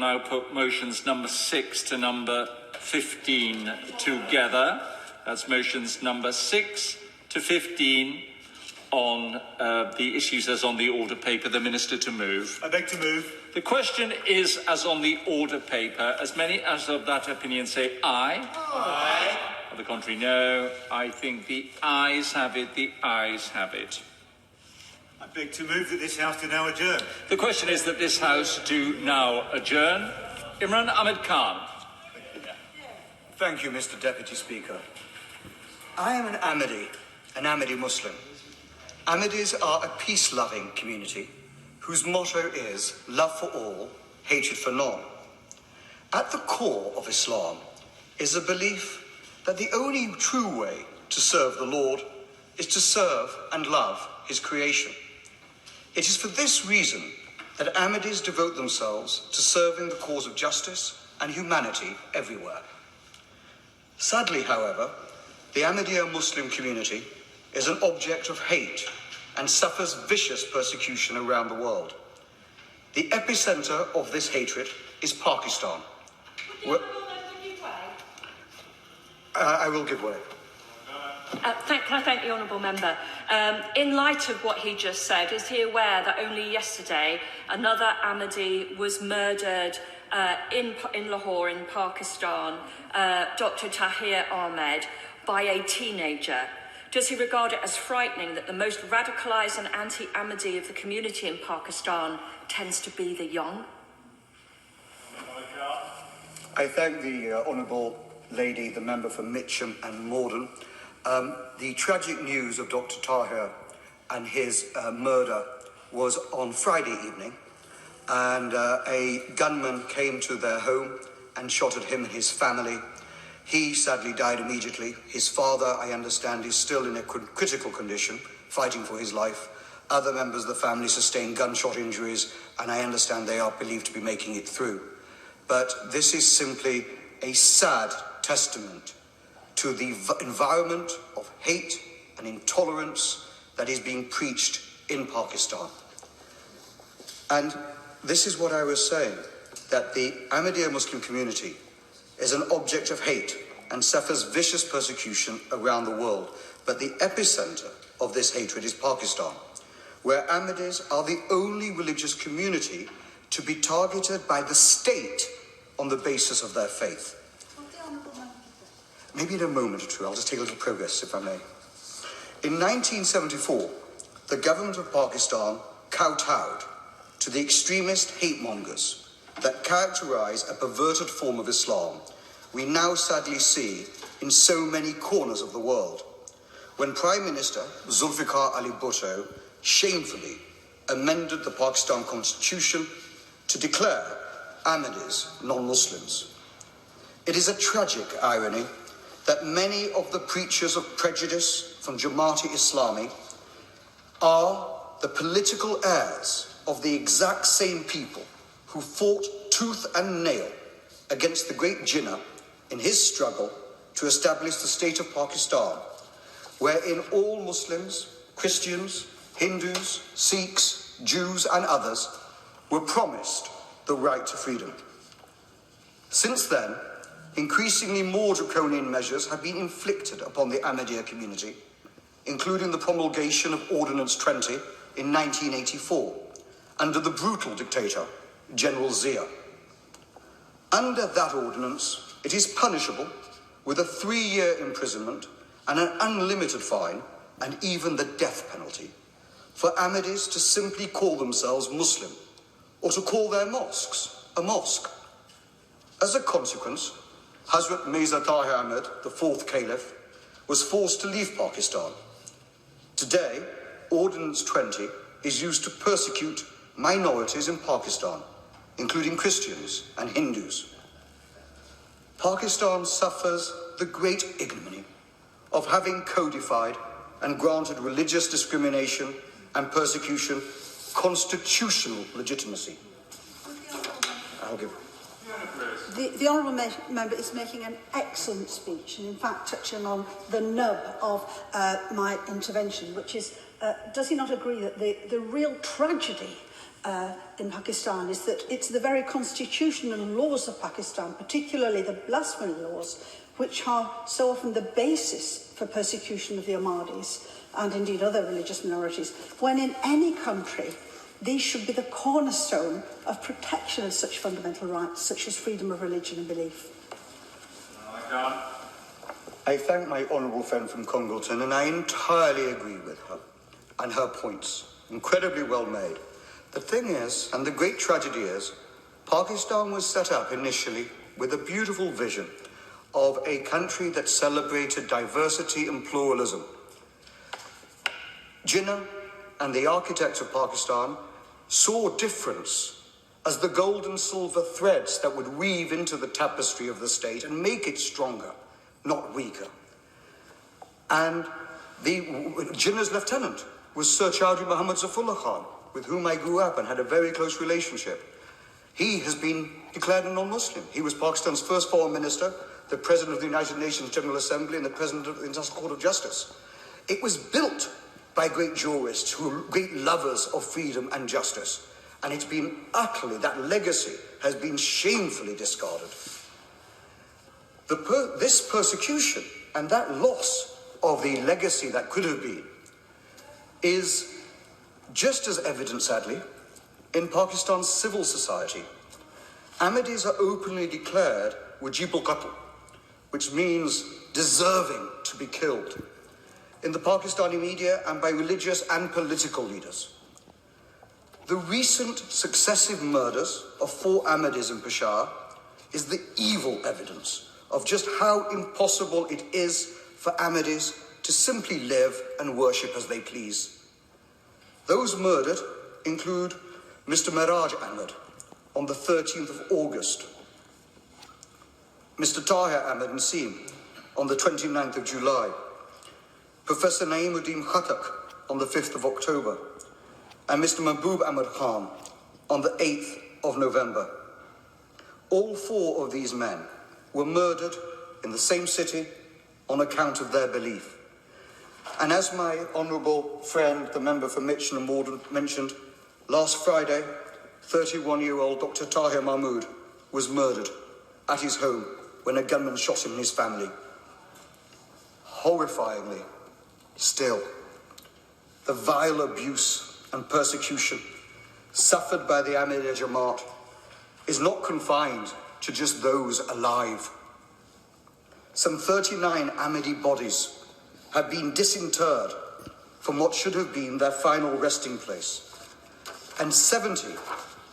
Now put motions number 6 to number 15 together. That's motions number 6 to 15 on the issues as on the order paper. The Minister to move. I beg to move. The question is as on the order paper. As many as of that opinion say aye. Aye. On the contrary, no. I think the ayes have it. The ayes have it. I beg to move that this House do now adjourn. The question is that this House do now adjourn. Imran Ahmed Khan. Thank you, Mr. Deputy Speaker. I am an Ahmadi Muslim. Ahmadis are a peace-loving community whose motto is love for all, hatred for none. At the core of Islam is a belief that the only true way to serve the Lord is to serve and love his creation. It is for this reason that Ahmadis devote themselves to serving the cause of justice and humanity everywhere. Sadly, however, the Ahmadiyya Muslim community is an object of hate and suffers vicious persecution around the world. The epicenter of this hatred is Pakistan. I will give way. Can I thank the honourable member? In light of what he just said, is he aware that only yesterday another Ahmadi was murdered in Lahore in Pakistan, Dr. Tahir Ahmed, by a teenager? Does he regard it as frightening that the most radicalised and anti-Ahmadi of the community in Pakistan tends to be the young? I thank the Honourable Lady, the member for Mitcham and Morden. The tragic news of Dr. Tahir and his murder was on Friday evening, and a gunman came to their home and shot at him and his family. He sadly died immediately. His father, I understand, is still in a critical condition, fighting for his life. Other members of the family sustained gunshot injuries, and I understand they are believed to be making it through. But this is simply a sad testament to the environment of hate and intolerance that is being preached in Pakistan. And this is what I was saying, that the Ahmadiyya Muslim community is an object of hate and suffers vicious persecution around the world. But the epicenter of this hatred is Pakistan, where Ahmadis are the only religious community to be targeted by the state on the basis of their faith. Maybe in a moment or two, I'll just take a little progress, if I may. In 1974, the government of Pakistan kowtowed to the extremist hate mongers that characterize a perverted form of Islam we now sadly see in so many corners of the world. When Prime Minister Zulfikar Ali Bhutto shamefully amended the Pakistan constitution to declare Ahmadis non-Muslims. It is a tragic irony that many of the preachers of prejudice from Jamaat-e-Islami are the political heirs of the exact same people who fought tooth and nail against the great Jinnah in his struggle to establish the state of Pakistan, wherein all Muslims, Christians, Hindus, Sikhs, Jews and others were promised the right to freedom. Since then, increasingly more draconian measures have been inflicted upon the Ahmadiyya community, including the promulgation of Ordinance 20 in 1984, under the brutal dictator, General Zia. Under that ordinance, it is punishable with a 3-year imprisonment and an unlimited fine and even the death penalty for Ahmadis to simply call themselves Muslim or to call their mosques a mosque. As a consequence, Hazrat Mirza Tahir Ahmad, the 4th Caliph, was forced to leave Pakistan. Today, Ordinance 20 is used to persecute minorities in Pakistan, including Christians and Hindus. Pakistan suffers the great ignominy of having codified and granted religious discrimination and persecution constitutional legitimacy. I'll give. The honourable member is making an excellent speech, and in fact touching on the nub of my intervention, which is, does he not agree that the real tragedy in Pakistan is that it's the very constitution and laws of Pakistan, particularly the blasphemy laws, which are so often the basis for persecution of the Ahmadis and indeed other religious minorities, when in any country these should be the cornerstone of protection of such fundamental rights, such as freedom of religion and belief. I thank my honourable friend from Congleton, and I entirely agree with her and her points. Incredibly well made. The thing is, and the great tragedy is, Pakistan was set up initially with a beautiful vision of a country that celebrated diversity and pluralism. Jinnah and the architects of Pakistan saw difference as the gold and silver threads that would weave into the tapestry of the state and make it stronger, not weaker. And Jinnah's lieutenant was Sir Chaudhry Muhammad Zafrullah Khan, with whom I grew up and had a very close relationship. He has been declared a non-Muslim. He was Pakistan's first foreign minister, the president of the United Nations General Assembly, and the president of the International Court of Justice. It was built by great jurists who are great lovers of freedom and justice. And it's been utterly, that legacy has been shamefully discarded. This persecution and that loss of the legacy that could have been is just as evident, sadly, in Pakistan's civil society. Ahmadis are openly declared wajib al-qatl, which means deserving to be killed, in the Pakistani media and by religious and political leaders. The recent successive murders of 4 Ahmadis in Peshawar is the evil evidence of just how impossible it is for Ahmadis to simply live and worship as they please. Those murdered include Mr. Miraj Ahmed on the 13th of August, Mr. Tahir Ahmed Naseem on the 29th of July, Professor Naeemuddin Khattak on the 5th of October, and Mr. Mahbub Ahmed Khan on the 8th of November. All 4 of these men were murdered in the same city on account of their belief. And as my honourable friend, the member for Mitcham and Morden, mentioned, last Friday, 31-year-old Dr. Tahir Mahmood was murdered at his home when a gunman shot him and his family. Horrifyingly, still, the vile abuse and persecution suffered by the Ahmadiyya Jamaat is not confined to just those alive. Some 39 Ahmadi bodies have been disinterred from what should have been their final resting place, and 70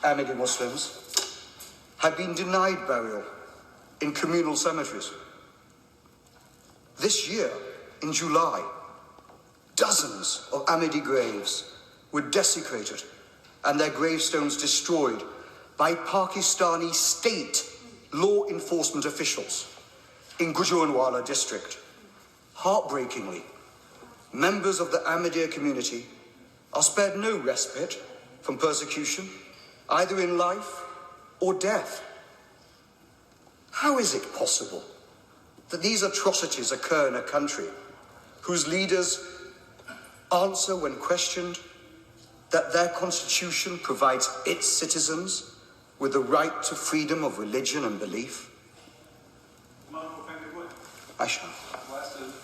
Ahmadi Muslims have been denied burial in communal cemeteries. This year, in July, dozens of Ahmadi graves were desecrated and their gravestones destroyed by Pakistani state law enforcement officials in Gujranwala district. Heartbreakingly, members of the Ahmadiyya community are spared no respite from persecution, either in life or death. How is it possible that these atrocities occur in a country whose leaders answer when questioned that their constitution provides its citizens with the right to freedom of religion and belief? I shall.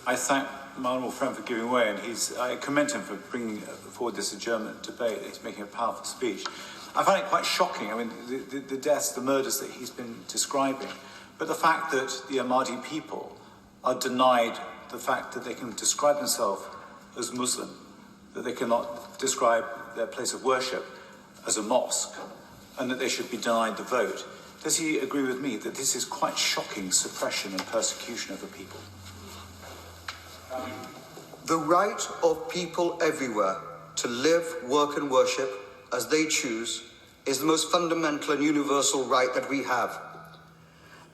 I thank my honourable friend for giving way, and I commend him for bringing forward this adjournment debate. He's making a powerful speech. I find it quite shocking, I mean, the deaths, the murders that he's been describing, but the fact that the Ahmadi people are denied the fact that they can describe themselves as Muslim, that they cannot describe their place of worship as a mosque, and that they should be denied the vote. Does he agree with me that this is quite shocking suppression and persecution of the people? The right of people everywhere to live, work and worship as they choose is the most fundamental and universal right that we have.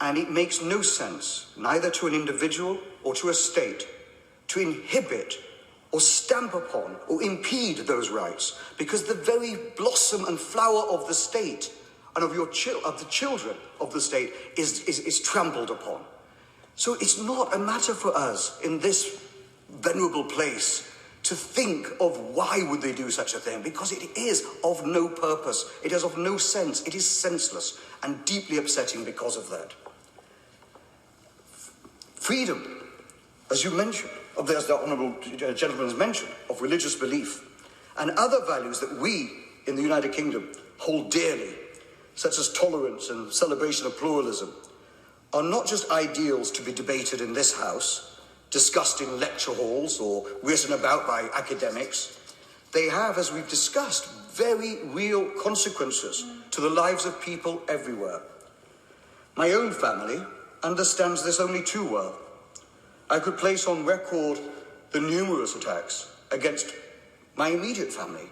And it makes no sense, neither to an individual or to a state, to inhibit or stamp upon or impede those rights, because the very blossom and flower of the state and of the children of the state is trampled upon. So it's not a matter for us in this venerable place to think of why would they do such a thing, because it is of no purpose, it is of no sense, it is senseless and deeply upsetting because of that. Freedom, as you mentioned, as the Honourable Gentleman has mentioned, of religious belief and other values that we in the United Kingdom hold dearly, such as tolerance and celebration of pluralism, are not just ideals to be debated in this House, discussed in lecture halls or written about by academics. They have, as we've discussed, very real consequences to the lives of people everywhere. My own family understands this only too well. I could place on record the numerous attacks against my immediate family,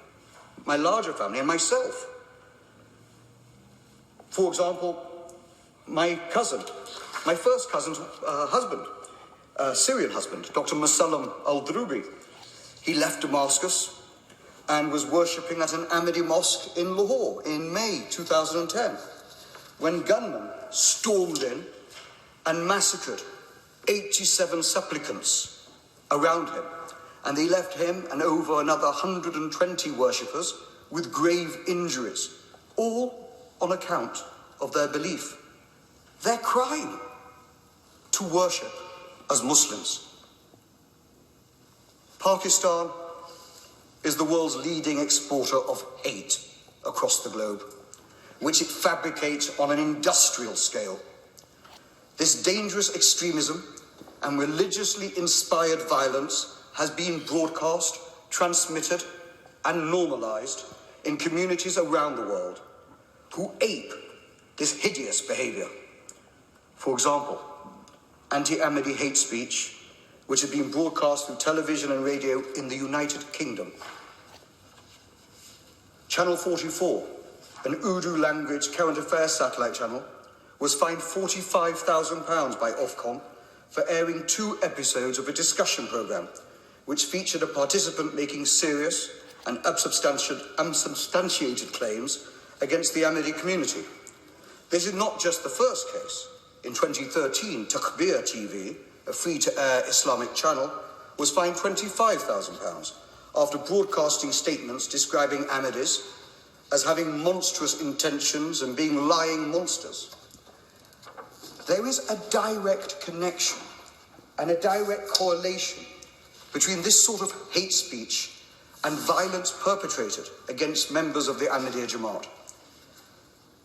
my larger family, and myself. For example, my cousin, my first cousin's husband, Syrian husband, Dr. Musallam al-Drubi. He left Damascus and was worshipping at an Ahmadi mosque in Lahore in May 2010, when gunmen stormed in and massacred 87 supplicants around him, and they left him and over another 120 worshippers with grave injuries, all on account of their belief, their crime to worship as Muslims. Pakistan is the world's leading exporter of hate across the globe, which it fabricates on an industrial scale. This dangerous extremism and religiously inspired violence has been broadcast, transmitted, and normalized in communities around the world who ape this hideous behavior. For example, anti-Ahmadi hate speech, which had been broadcast through television and radio in the United Kingdom. Channel 44, an Urdu language current affairs satellite channel, was fined £45,000 by Ofcom for airing 2 episodes of a discussion programme which featured a participant making serious and unsubstantiated claims against the Ahmadi community. This is not just the first case. In 2013, Takbir TV, a free-to-air Islamic channel, was fined £25,000 after broadcasting statements describing Ahmadis as having monstrous intentions and being lying monsters. There is a direct connection and a direct correlation between this sort of hate speech and violence perpetrated against members of the Ahmadiyya Jamaat.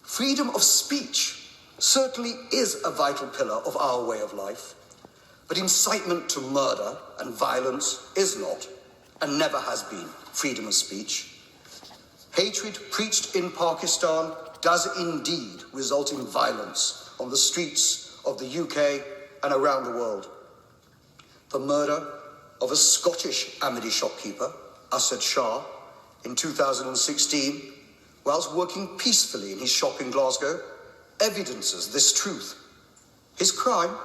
Freedom of speech certainly is a vital pillar of our way of life, but incitement to murder and violence is not, and never has been, freedom of speech. Hatred preached in Pakistan does indeed result in violence on the streets of the UK and around the world. The murder of a Scottish Ahmadi shopkeeper, Asad Shah, in 2016, whilst working peacefully in his shop in Glasgow, evidences this truth. His crime?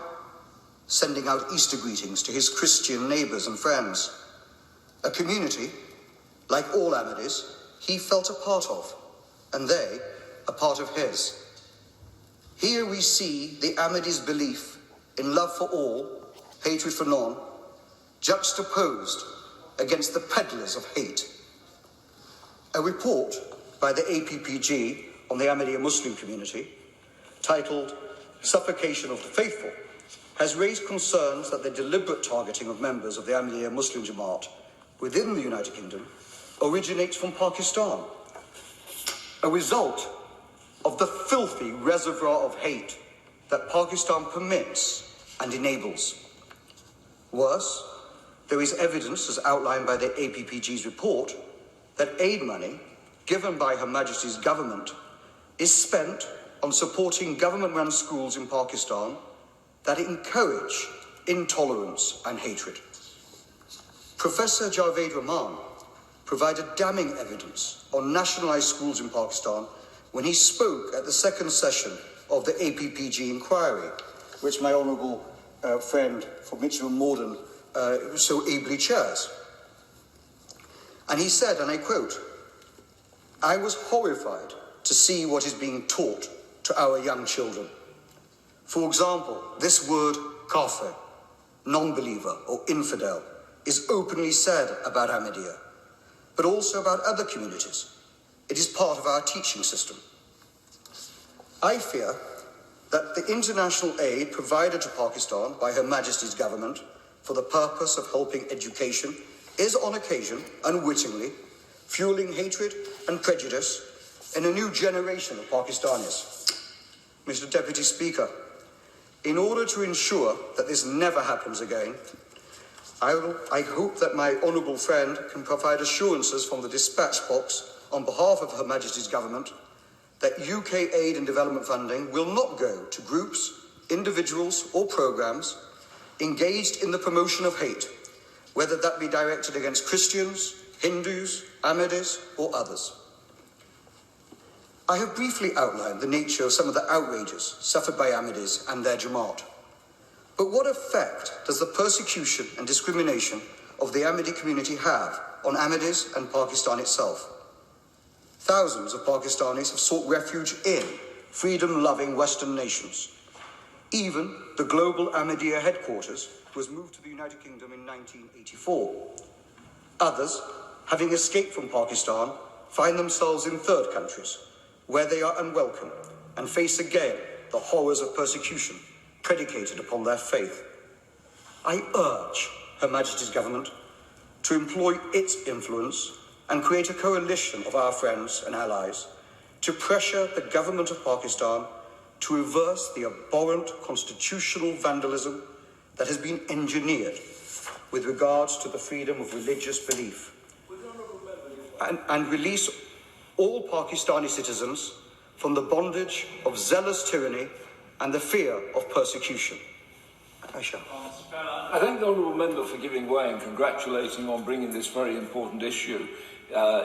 Sending out Easter greetings to his Christian neighbours and friends. A community, like all Ahmadis, he felt a part of, and they a part of his. Here we see the Ahmadis' belief in love for all, hatred for none, juxtaposed against the peddlers of hate. A report by the APPG on the Ahmadiyya Muslim community, titled Suffocation of the Faithful, has raised concerns that the deliberate targeting of members of the Ahmadiyya Muslim Jamaat within the United Kingdom originates from Pakistan, a result of the filthy reservoir of hate that Pakistan permits and enables. Worse, there is evidence, as outlined by the APPG's report, that aid money given by Her Majesty's government is spent on supporting government-run schools in Pakistan that encourage intolerance and hatred. Professor Javed Rahman provided damning evidence on nationalised schools in Pakistan when he spoke at the second session of the APPG inquiry, which my honourable friend from Mitchell and Morden so ably chairs. And he said, and I quote, "I was horrified to see what is being taught to our young children. For example, this word kafir, non-believer or infidel, is openly said about Ahmadiyya, but also about other communities. It is part of our teaching system. I fear that the international aid provided to Pakistan by Her Majesty's government for the purpose of helping education is on occasion, unwittingly, fueling hatred and prejudice in a new generation of Pakistanis. Mr. Deputy Speaker, in order to ensure that this never happens again, I hope that my honourable friend can provide assurances from the dispatch box on behalf of Her Majesty's government that UK aid and development funding will not go to groups, individuals or programmes engaged in the promotion of hate, whether that be directed against Christians, Hindus, Ahmadis or others. I have briefly outlined the nature of some of the outrages suffered by Ahmadis and their Jamaat. But what effect does the persecution and discrimination of the Ahmadi community have on Ahmadis and Pakistan itself? Thousands of Pakistanis have sought refuge in freedom-loving Western nations. Even the global Ahmadiyya headquarters was moved to the United Kingdom in 1984. Others, having escaped from Pakistan, find themselves in third countries, where they are unwelcome and face again the horrors of persecution predicated upon their faith. I urge Her Majesty's government to employ its influence and create a coalition of our friends and allies to pressure the government of Pakistan to reverse the abhorrent constitutional vandalism that has been engineered with regards to the freedom of religious belief, and release all Pakistani citizens from the bondage of zealous tyranny and the fear of persecution. I shall. I thank the honourable member for giving way and congratulating on bringing this very important issue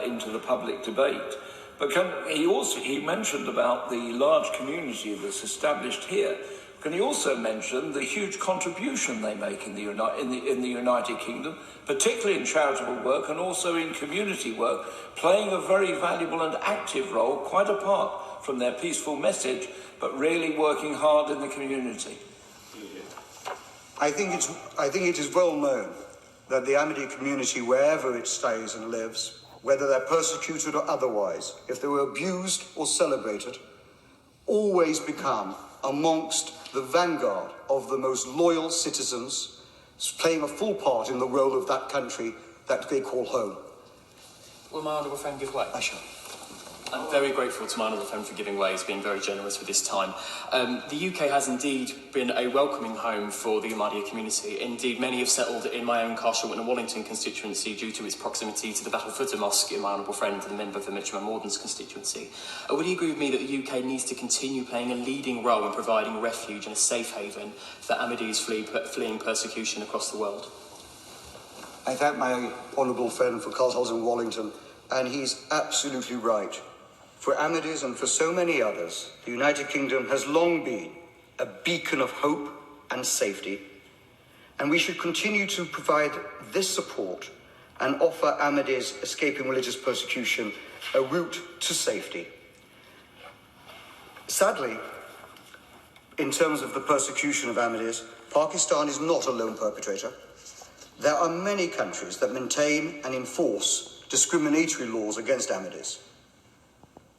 into the public debate. But he mentioned about the large community that's established here. Can he also mention the huge contribution they make in the United Kingdom, particularly in charitable work and also in community work, playing a very valuable and active role, quite apart from their peaceful message, but really working hard in the community? I think it is well known that the Ahmadi community, wherever it stays and lives, whether they're persecuted or otherwise, if they were abused or celebrated, always become amongst the vanguard of the most loyal citizens, playing a full part in the role of that country that they call home. Will my honourable friend give way? I shall. I'm very grateful to my honourable friend for giving way. He's been very generous with his time. The UK has indeed been a welcoming home for the Ahmadiyya community. Indeed, many have settled in my own Carshalton and Wallington constituency due to its proximity to the Battlefooter Mosque in my honourable friend and the member for Mitcham and Mordens constituency. Would you agree with me that the UK needs to continue playing a leading role in providing refuge and a safe haven for Ahmadis fleeing persecution across the world? I thank my honourable friend for Carshalton and Wallington, and he's absolutely right. For Ahmadis and for so many others, the United Kingdom has long been a beacon of hope and safety, and we should continue to provide this support and offer Ahmadis escaping religious persecution a route to safety. Sadly, in terms of the persecution of Ahmadis, Pakistan is not a lone perpetrator. There are many countries that maintain and enforce discriminatory laws against Ahmadis.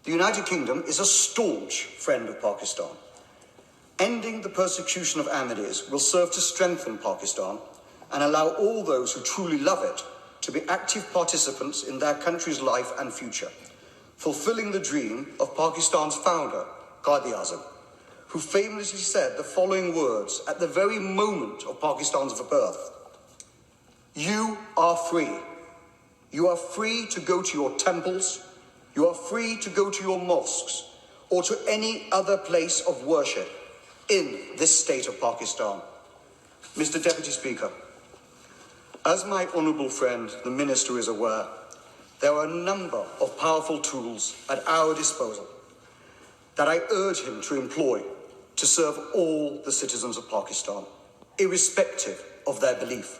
The United Kingdom is a staunch friend of Pakistan. Ending the persecution of Ahmadis will serve to strengthen Pakistan and allow all those who truly love it to be active participants in their country's life and future, fulfilling the dream of Pakistan's founder, Quaid-e-Azam, who famously said the following words at the very moment of Pakistan's birth: "You are free. You are free to go to your temples. You are free to go to your mosques or to any other place of worship in this state of Pakistan." Mr. Deputy Speaker, as my honourable friend, the Minister, is aware, there are a number of powerful tools at our disposal that I urge him to employ to serve all the citizens of Pakistan, irrespective of their belief.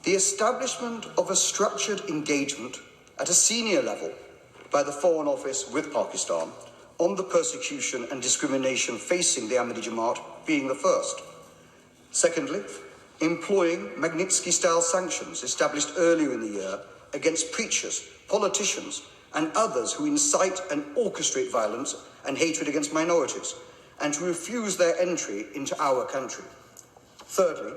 The establishment of a structured engagement at a senior level by the Foreign Office with Pakistan on the persecution and discrimination facing the Ahmadi Jamaat being the first. Secondly, employing Magnitsky-style sanctions established earlier in the year against preachers, politicians, and others who incite and orchestrate violence and hatred against minorities, and to refuse their entry into our country. Thirdly,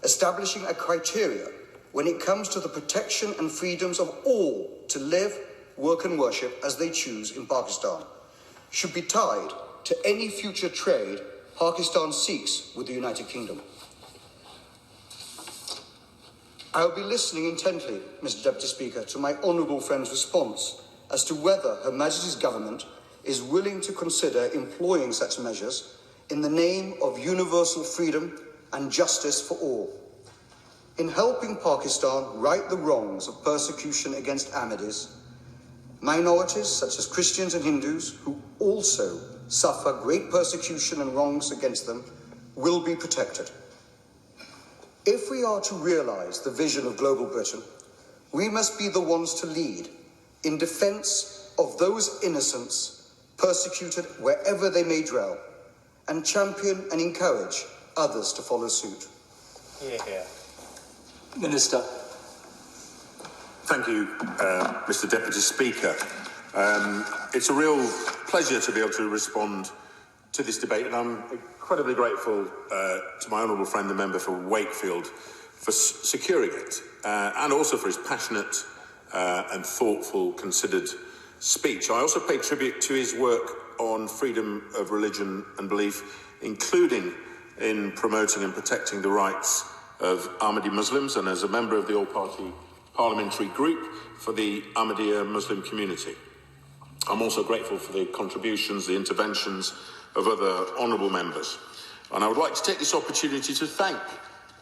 establishing a criteria when it comes to the protection and freedoms of all to live, work and worship as they choose in Pakistan should be tied to any future trade Pakistan seeks with the United Kingdom. I will be listening intently, Mr. Deputy Speaker, to my honourable friend's response as to whether Her Majesty's Government is willing to consider employing such measures in the name of universal freedom and justice for all. In helping Pakistan right the wrongs of persecution against Ahmadis, minorities such as Christians and Hindus, who also suffer great persecution and wrongs against them, will be protected. If we are to realise the vision of global Britain, we must be the ones to lead in defence of those innocents persecuted wherever they may dwell, and champion and encourage others to follow suit. Yeah. Minister. Thank you, Mr. Deputy Speaker. It's a real pleasure to be able to respond to this debate, and I'm incredibly grateful to my honourable friend, the member for Wakefield, for securing it, and also for his passionate and thoughtful, considered speech. I also pay tribute to his work on freedom of religion and belief, including in promoting and protecting the rights of Ahmadi Muslims, and as a member of the all-party parliamentary group for the Ahmadiyya Muslim community. I'm also grateful for the contributions, the interventions of other honourable members. And I would like to take this opportunity to thank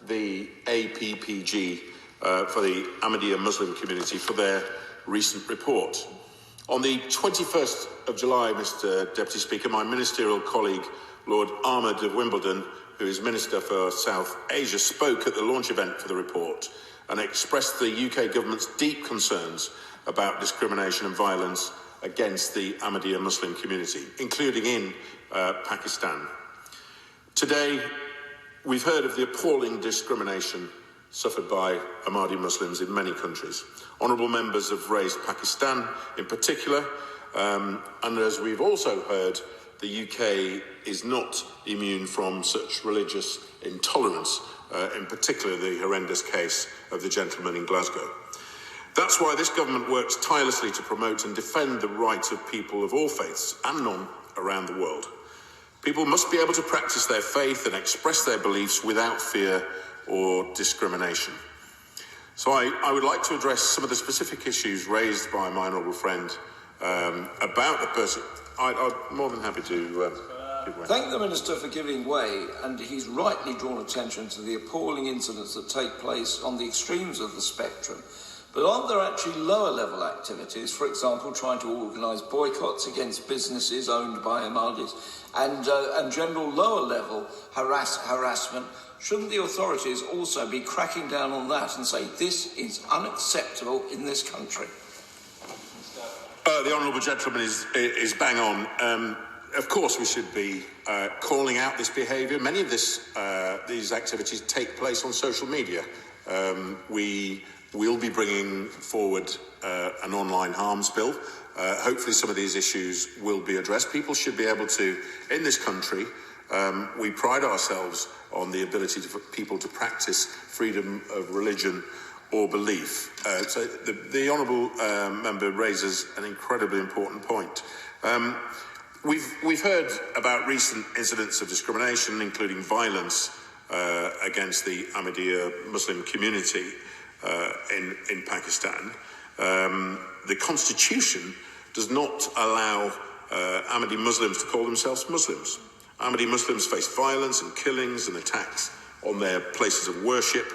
the APPG for the Ahmadiyya Muslim community for their recent report. On the 21st of July, Mr. Deputy Speaker, my ministerial colleague, Lord Ahmed of Wimbledon, who is Minister for South Asia, spoke at the launch event for the report and expressed the UK government's deep concerns about discrimination and violence against the Ahmadiyya Muslim community, including in Pakistan. Today, we've heard of the appalling discrimination suffered by Ahmadi Muslims in many countries. Honourable members have raised Pakistan in particular, and as we've also heard, the UK is not immune from such religious intolerance, in particular the horrendous case of the gentleman in Glasgow. That's why this government works tirelessly to promote and defend the rights of people of all faiths and none around the world. People must be able to practice their faith and express their beliefs without fear or discrimination. So I would like to address some of the specific issues raised by my honourable friend about the person. I'm more than happy to give way. Thank the Minister for giving way, and he's rightly drawn attention to the appalling incidents that take place on the extremes of the spectrum. But aren't there actually lower level activities, for example, trying to organise boycotts against businesses owned by Ahmadis and general lower level harassment? Shouldn't the authorities also be cracking down on that and say this is unacceptable in this country? The honourable gentleman is bang on. Of course we should be calling out this behaviour. Many of these activities take place on social media. We will be bringing forward an online harms bill. Hopefully some of these issues will be addressed. People should be able to, in this country, we pride ourselves on the ability for people to practice freedom of religion or belief. So the honourable member raises an incredibly important point. We've heard about recent incidents of discrimination, including violence against the Ahmadiyya Muslim community in Pakistan. The Constitution does not allow Ahmadi Muslims to call themselves Muslims. Ahmadi Muslims face violence and killings and attacks on their places of worship.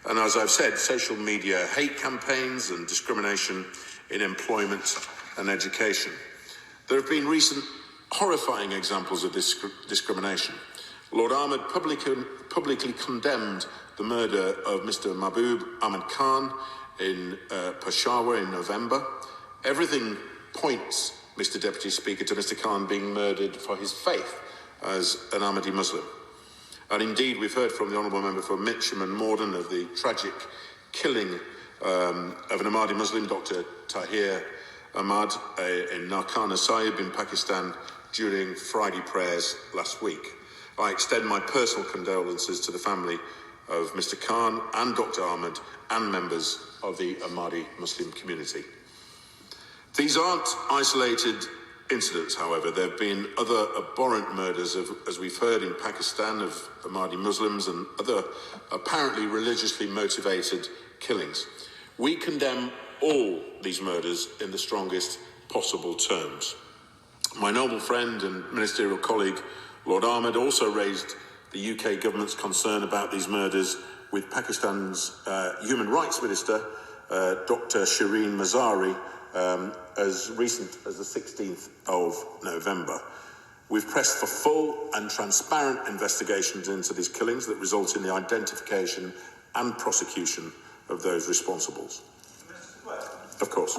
And as I've said, social media hate campaigns and discrimination in employment and education. There have been recent horrifying examples of this discrimination. Lord Ahmed publicly condemned the murder of Mr. Mahbub Ahmed Khan in Peshawar in November. Everything points, Mr. Deputy Speaker, to Mr. Khan being murdered for his faith as an Ahmadi Muslim. And indeed, we've heard from the Honourable Member for Mitcham and Morden of the tragic killing of an Ahmadi Muslim, Dr. Tahir Ahmad, in Narkana Sahib in Pakistan during Friday prayers last week. I extend my personal condolences to the family of Mr. Khan and Dr. Ahmad and members of the Ahmadi Muslim community. These aren't isolated incidents, however. There have been other abhorrent murders, as we've heard, in Pakistan of Ahmadi Muslims and other apparently religiously motivated killings. We condemn all these murders in the strongest possible terms. My noble friend and ministerial colleague, Lord Ahmed, also raised the UK government's concern about these murders with Pakistan's Human Rights Minister, Dr. Shireen Mazari, as recent as the 16th of November. We've pressed for full and transparent investigations into these killings that result in the identification and prosecution of those responsible. Of course.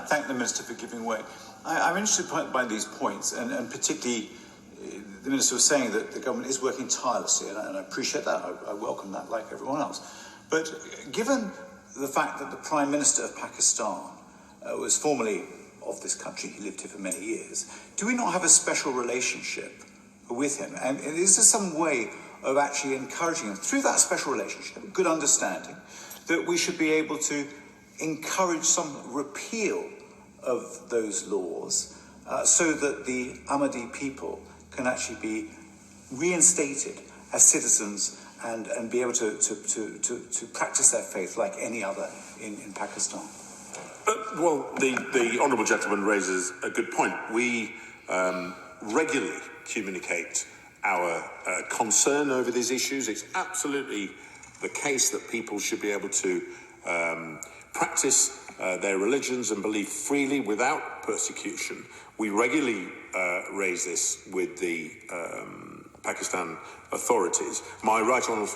Thank the Minister for giving way. I'm interested by these points, and particularly the Minister was saying that the government is working tirelessly, and I appreciate that. I welcome that, like everyone else. But given the fact that the Prime Minister of Pakistan was formerly of this country, he lived here for many years, do we not have a special relationship with him? And is there some way of actually encouraging him, through that special relationship, good understanding, that we should be able to encourage some repeal of those laws so that the Ahmadi people can actually be reinstated as citizens and be able to practice their faith like any other in Pakistan? Well, the honourable gentleman raises a good point. We regularly communicate our concern over these issues. It's absolutely the case that people should be able to practice their religions and believe freely without persecution. We regularly raise this with the Pakistan authorities. My right honourable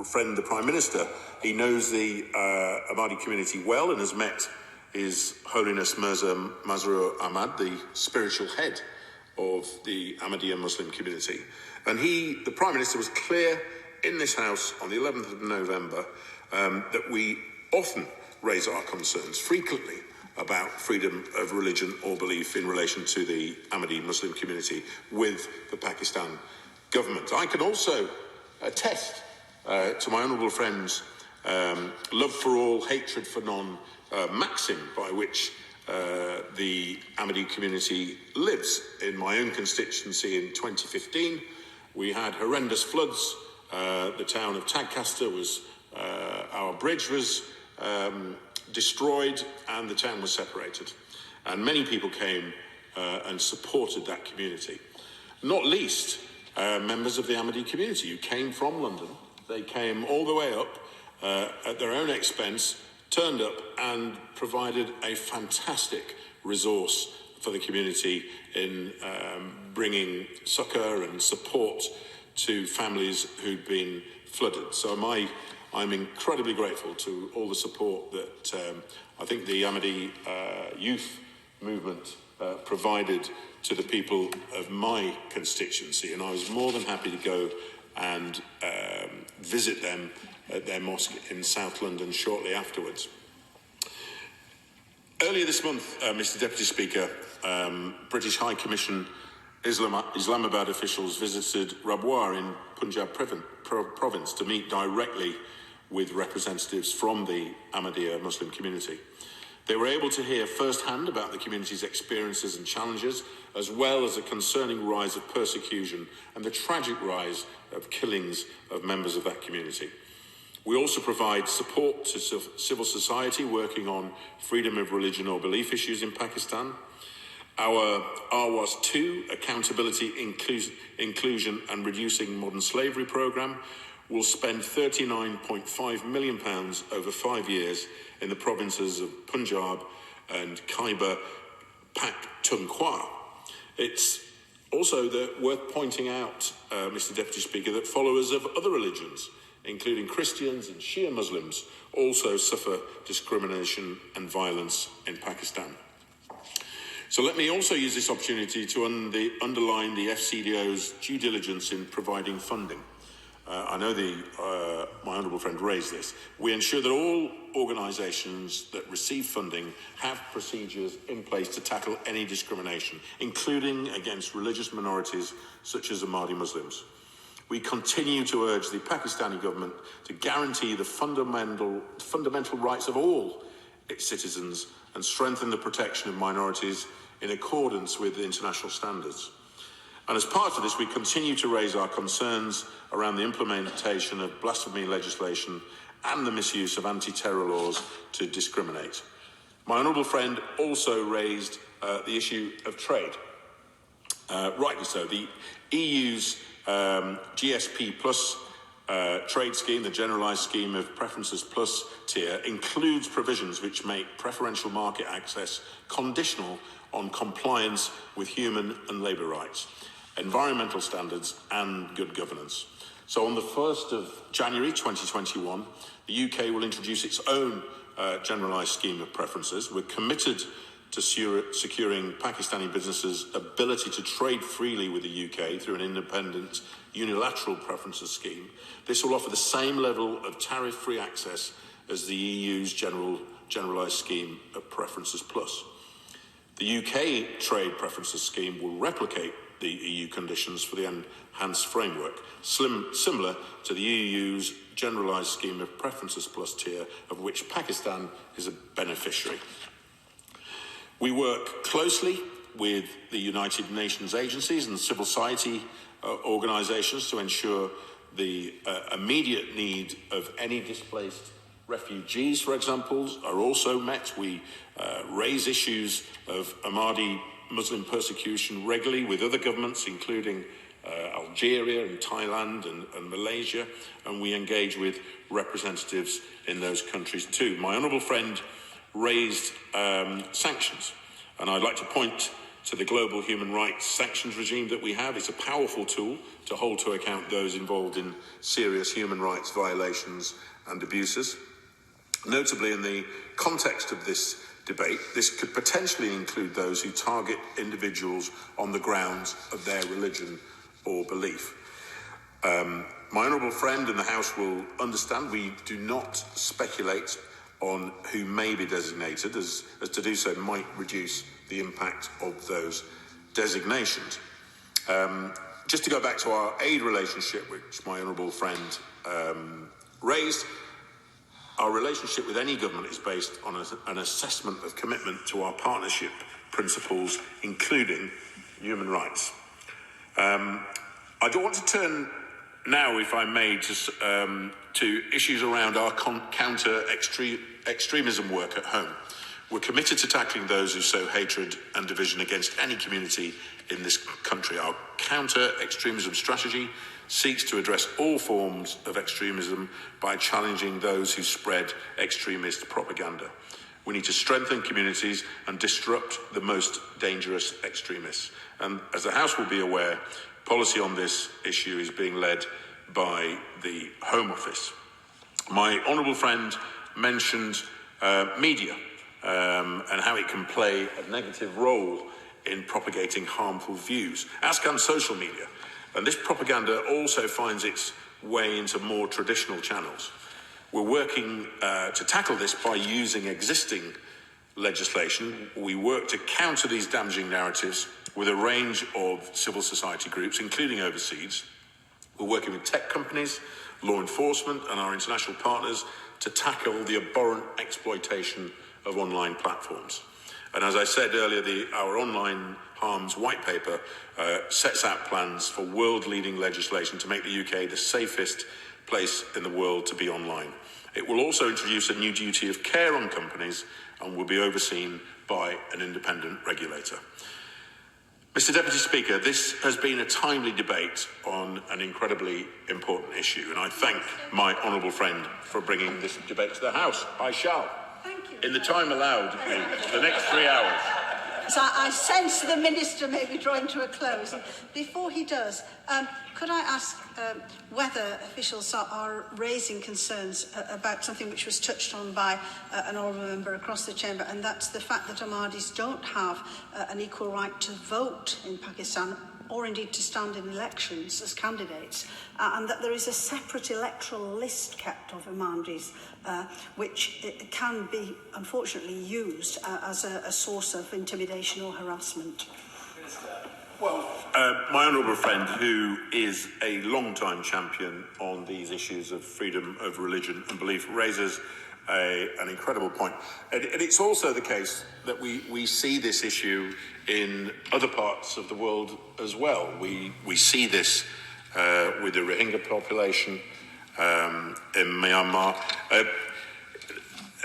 friend, the Prime Minister, he knows the Ahmadi community well and has met His Holiness Mirza Masroor Ahmad, the spiritual head of the Ahmadiyya Muslim community. And the Prime Minister, was clear in this House on the 11th of November that we often raise our concerns frequently about freedom of religion or belief in relation to the Ahmadi Muslim community with the Pakistan government. I can also attest to my honourable friend's love for all, hatred for none maxim by which the Ahmadi community lives. In my own constituency in 2015, we had horrendous floods. The town of Tadcaster was, our bridge was destroyed and the town was separated. And many people came and supported that community. Not least members of the Ahmadi community who came from London. They came all the way up at their own expense, turned up and provided a fantastic resource for the community in bringing succour and support to families who'd been flooded. So I'm incredibly grateful to all the support that I think the Ahmadi youth movement provided to the people of my constituency, and I was more than happy to go and visit them at their mosque in South London shortly afterwards. Earlier this month, Mr. Deputy Speaker, British High Commission Islamabad officials visited Rabwar in Punjab province to meet directly with representatives from the Ahmadiyya Muslim community. They were able to hear firsthand about the community's experiences and challenges, as well as the concerning rise of persecution and the tragic rise of killings of members of that community. We also provide support to civil society working on freedom of religion or belief issues in Pakistan. Our AWAS 2, Accountability, Inclusion and Reducing Modern Slavery programme, will spend £39.5 million over 5 years in the provinces of Punjab and Khyber Pakhtunkhwa. It's also worth pointing out, Mr. Deputy Speaker, that followers of other religions, including Christians and Shia Muslims, also suffer discrimination and violence in Pakistan. So let me also use this opportunity to underline the FCDO's due diligence in providing funding. I know my honourable friend raised this. We ensure that all organisations that receive funding have procedures in place to tackle any discrimination, including against religious minorities such as Ahmadi Muslims. We continue to urge the Pakistani government to guarantee the fundamental rights of all its citizens and strengthen the protection of minorities in accordance with international standards. And as part of this, we continue to raise our concerns around the implementation of blasphemy legislation and the misuse of anti-terror laws to discriminate. My honourable friend also raised the issue of trade. Rightly so. The EU's GSP Plus trade scheme, the Generalised Scheme of Preferences Plus tier, includes provisions which make preferential market access conditional on compliance with human and labour rights, environmental standards and good governance. So on the 1st of January 2021, the UK will introduce its own generalised scheme of preferences. We're committed to securing Pakistani businesses' ability to trade freely with the UK through an independent unilateral preferences scheme. This will offer the same level of tariff-free access as the EU's generalised scheme of preferences plus. The UK trade preferences scheme will replicate the EU conditions for the enhanced framework, similar to the EU's generalised scheme of preferences plus tier, of which Pakistan is a beneficiary. We work closely with the United Nations agencies and civil society organisations to ensure the immediate need of any displaced refugees, for example, are also met. We raise issues of Ahmadi Muslim persecution regularly with other governments, including Algeria and Thailand and Malaysia, and we engage with representatives in those countries too. My honourable friend raised sanctions, and I'd like to point to the global human rights sanctions regime that we have. It's a powerful tool to hold to account those involved in serious human rights violations and abuses. Notably, in the context of this debate, this could potentially include those who target individuals on the grounds of their religion or belief. My honourable friend and the House will understand we do not speculate on who may be designated, as to do so might reduce the impact of those designations. Just to go back to our aid relationship, which my honourable friend raised, our relationship with any government is based on an assessment of commitment to our partnership principles, including human rights. I do want to turn now, if I may, to issues around our counter-extremism work at home. We're committed to tackling those who sow hatred and division against any community in this country. Our counter-extremism strategy seeks to address all forms of extremism by challenging those who spread extremist propaganda. We need to strengthen communities and disrupt the most dangerous extremists. And as the House will be aware, policy on this issue is being led by the Home Office. My honourable friend mentioned media and how it can play a negative role in propagating harmful views, as can social media. And this propaganda also finds its way into more traditional channels. We're working to tackle this by using existing legislation. We work to counter these damaging narratives with a range of civil society groups, including overseas. We're working with tech companies, law enforcement and our international partners to tackle the abhorrent exploitation of online platforms. And as I said earlier, our online harms white paper sets out plans for world-leading legislation to make the UK the safest place in the world to be online. It will also introduce a new duty of care on companies and will be overseen by an independent regulator. Mr. Deputy Speaker, this has been a timely debate on an incredibly important issue, and I thank my honourable friend for bringing this debate to the House. I shall, in the time allowed me, the next 3 hours. So I sense the Minister may be drawing to a close. Before he does, could I ask whether officials are raising concerns about something which was touched on by an honourable member across the chamber, and that's the fact that Ahmadis don't have an equal right to vote in Pakistan, or indeed to stand in elections as candidates, and that there is a separate electoral list kept of Imamdis, which can be, unfortunately, used as a source of intimidation or harassment. Well, my honourable friend, who is a long-time champion on these issues of freedom of religion and belief, raises an incredible point. And it's also the case that we see this issue in other parts of the world as well. We see this with the Rohingya population in Myanmar.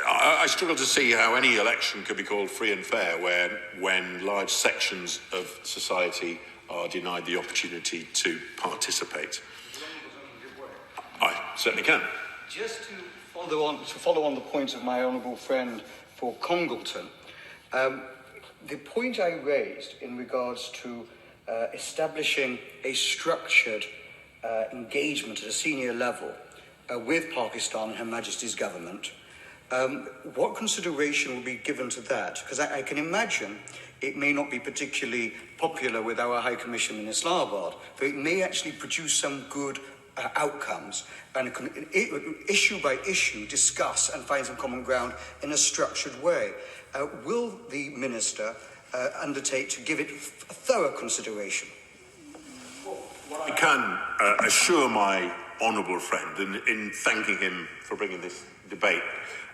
I struggle to see how any election could be called free and fair when large sections of society are denied the opportunity to participate. I certainly can. Just to follow on the point of my honourable friend for Congleton, the point I raised in regards to establishing a structured engagement at a senior level with Pakistan and Her Majesty's government, what consideration will be given to that? Because I can imagine it may not be particularly popular with our High Commission in Islamabad, but it may actually produce some good outcomes, and issue by issue discuss and find some common ground in a structured way. Will the Minister undertake to give it thorough consideration? I can assure my honourable friend, in thanking him for bringing this debate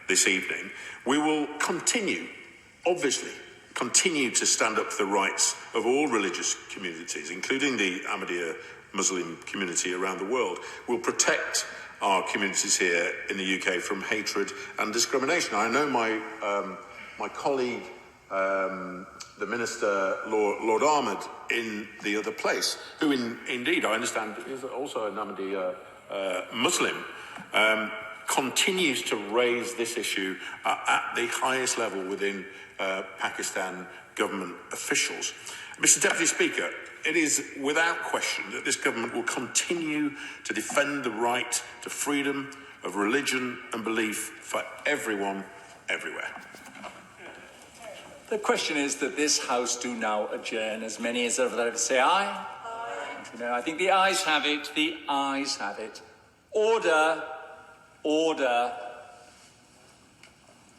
this evening, we will continue to stand up for the rights of all religious communities, including the Ahmadiyya Muslim community around the world. We'll protect our communities here in the UK from hatred and discrimination. I know my colleague, the Minister, Lord Ahmed, in the other place, who indeed, I understand, is also an Ahmadiyya Muslim, continues to raise this issue at the highest level within Pakistan government officials. Mr. Deputy Speaker, it is without question that this government will continue to defend the right to freedom of religion and belief for everyone, everywhere. The question is that this House do now adjourn. As many as ever say aye. Aye. You know, I think the ayes have it. The ayes have it. Order. Order.